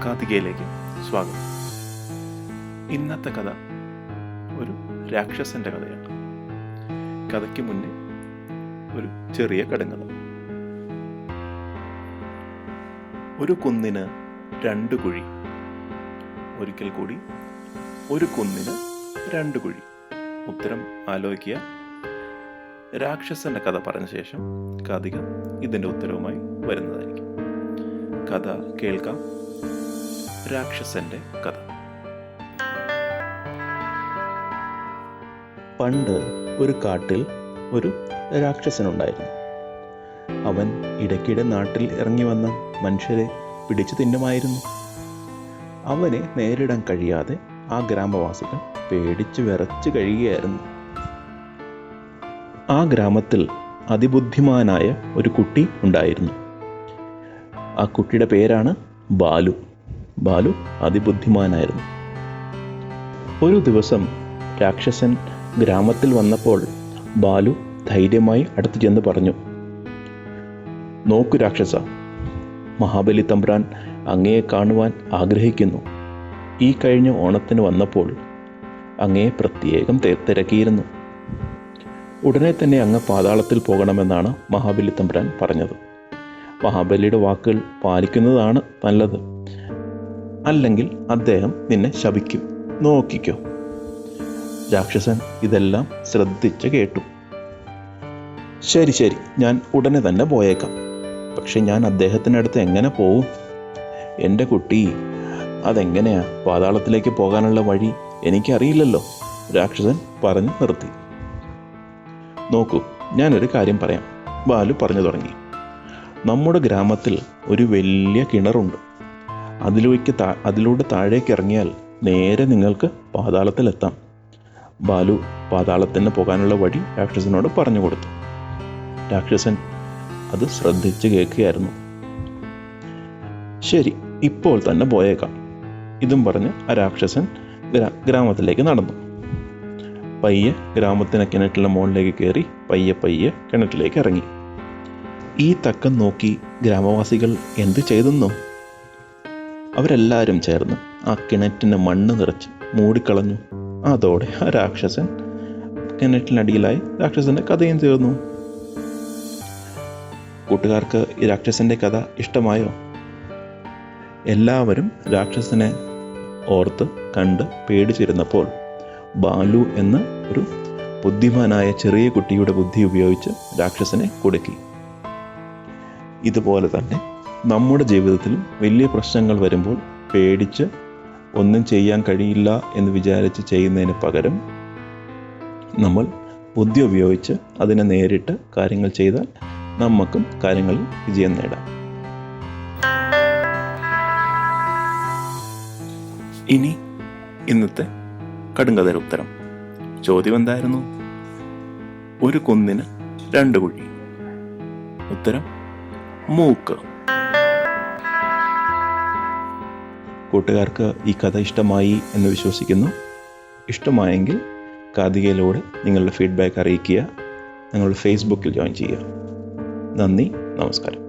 കാതികയിലേക്ക് സ്വാഗതം. ഇന്നത്തെ കഥ ഒരു രാക്ഷസന്റെ കഥയാണ്. കഥയ്ക്ക് മുന്നേ ഒരു ചെറിയ കടങ്കഥ. ഒരു കുന്നിന് രണ്ട് കുഴി. ഒരിക്കൽ കൂടി, ഒരു കുന്നിന് രണ്ട് കുഴി. ഉത്തരം ആലോചിക്കുക. രാക്ഷസന്റെ കഥ പറഞ്ഞ ശേഷം കാതിക ഇതിൻ്റെ ഉത്തരവുമായി വരുന്നതായിരിക്കും. കഥ കേൾക്കാം. രാക്ഷസന്റെ കഥ. പണ്ട് ഒരു കാട്ടിൽ ഒരു രാക്ഷസനുണ്ടായിരുന്നു. അവൻ ഇടയ്ക്കിടെ നാട്ടിൽ ഇറങ്ങി വന്ന മനുഷ്യരെ പിടിച്ചു തിന്നുമായിരുന്നു. അവനെ നേരിടാൻ കഴിയാതെ ആ ഗ്രാമവാസികൾ പേടിച്ചു വിറച്ചു കഴിയുകയായിരുന്നു. ആ ഗ്രാമത്തിൽ അതിബുദ്ധിമാനായ ഒരു കുട്ടി ഉണ്ടായിരുന്നു. ആ കുട്ടിയുടെ പേരാണ് ബാലു. ബാലു അതിബുദ്ധിമാനായിരുന്നു. ഒരു ദിവസം രാക്ഷസൻ ഗ്രാമത്തിൽ വന്നപ്പോൾ ബാലു ധൈര്യമായി അടുത്തു ചെന്ന് പറഞ്ഞു, നോക്കൂ രാക്ഷസ, മഹാബലി തമ്പുരാൻ അങ്ങയെ കാണുവാൻ ആഗ്രഹിക്കുന്നു. ഈ കഴിഞ്ഞ ഓണത്തിന് വന്നപ്പോൾ അങ്ങയെ പ്രത്യേകം തിരക്കിയിരുന്നു. ഉടനെ തന്നെ അങ്ങ് പാതാളത്തിൽ പോകണമെന്നാണ് മഹാബലി തമ്പുരാൻ പറഞ്ഞത്. മഹാബലിയുടെ വാക്കുകൾ പാലിക്കുന്നതാണ് നല്ലത്, അല്ലെങ്കിൽ അദ്ദേഹം നിന്നെ ശപിക്കും. നോക്കിക്കോ. രാക്ഷസൻ ഇതെല്ലാം ശ്രദ്ധിച്ച് കേട്ടു. ശരി ശരി, ഞാൻ ഉടനെ തന്നെ പോയേക്കാം. പക്ഷെ ഞാൻ അദ്ദേഹത്തിനടുത്ത് എങ്ങനെ പോവും? എൻ്റെ കുട്ടി, അതെങ്ങനെയാ പാതാളത്തിലേക്ക് പോകാനുള്ള വഴി എനിക്കറിയില്ലല്ലോ, രാക്ഷസൻ പറഞ്ഞു നിർത്തി. നോക്കൂ, ഞാനൊരു കാര്യം പറയാം. ബാലു പറഞ്ഞു തുടങ്ങി. നമ്മുടെ ഗ്രാമത്തിൽ ഒരു വലിയ കിണറുണ്ട്. അതിലൂടെ താഴേക്ക് ഇറങ്ങിയാൽ നേരെ നിങ്ങൾക്ക് പാതാളത്തിലെത്താം. ബാലു പാതാളത്തിന് പോകാനുള്ള വഴി രാക്ഷസനോട് പറഞ്ഞു കൊടുത്തു. രാക്ഷസൻ അത് ശ്രദ്ധിച്ച് കേൾക്കുകയായിരുന്നു. ശരി, ഇപ്പോൾ തന്നെ പോയേക്കാം. ഇതും പറഞ്ഞ് ആ രാക്ഷസൻ ഗ്രാമത്തിലേക്ക് നടന്നു. പയ്യെ ഗ്രാമത്തിന് കിണറ്റിലെ മുകളിലേക്ക് കയറി പയ്യെ കിണറ്റിലേക്ക് ഇറങ്ങി. ഈ തക്കം നോക്കി ഗ്രാമവാസികൾ എന്ത് ചെയ്തെന്നോ? അവരെല്ലാവരും ചേർന്ന് ആ കിണറ്റിന് മണ്ണ് നിറച്ച് മൂടിക്കളഞ്ഞു. അതോടെ ആ രാക്ഷസൻ കിണറ്റിനടിയിലായി. രാക്ഷസന്റെ കഥയും തീർന്നു. കൂട്ടുകാർക്ക് ഈ രാക്ഷസന്റെ കഥ ഇഷ്ടമായോ? എല്ലാവരും രാക്ഷസനെ ഓർത്ത് കണ്ട് പേടിച്ചിരുന്നപ്പോൾ ബാലു എന്ന ഒരു ബുദ്ധിമാനായ ചെറിയ കുട്ടിയുടെ ബുദ്ധി ഉപയോഗിച്ച് രാക്ഷസനെ കുടുക്കി. ഇതുപോലെ തന്നെ നമ്മുടെ ജീവിതത്തിലും വലിയ പ്രശ്നങ്ങൾ വരുമ്പോൾ പേടിച്ച് ഒന്നും ചെയ്യാൻ കഴിയില്ല എന്ന് വിചാരിച്ച് ചെയ്യുന്നതിന് പകരം നമ്മൾ ബുദ്ധി ഉപയോഗിച്ച് അതിനെ നേരിട്ട് കാര്യങ്ങൾ ചെയ്താൽ നമുക്കും കാര്യങ്ങളിൽ വിജയം നേടാം. ഇനി ഇന്നത്തെ കടുങ്കഥയുടെ ഉത്തരം. ചോദ്യം എന്തായിരുന്നു? ഒരു കുന്നിന് രണ്ട് കുഴി. ഉത്തരം മൂക്ക്. കൂട്ടുകാർക്ക് ഈ കഥ ഇഷ്ടമായി എന്ന് വിശ്വസിക്കുന്നു. ഇഷ്ടമായെങ്കിൽ കാതികയിലൂടെ നിങ്ങളുടെ ഫീഡ്ബാക്ക് അറിയിക്കുക. ഞങ്ങളുടെ ഫേസ്ബുക്കിൽ ജോയിൻ ചെയ്യുക. നന്ദി, നമസ്കാരം.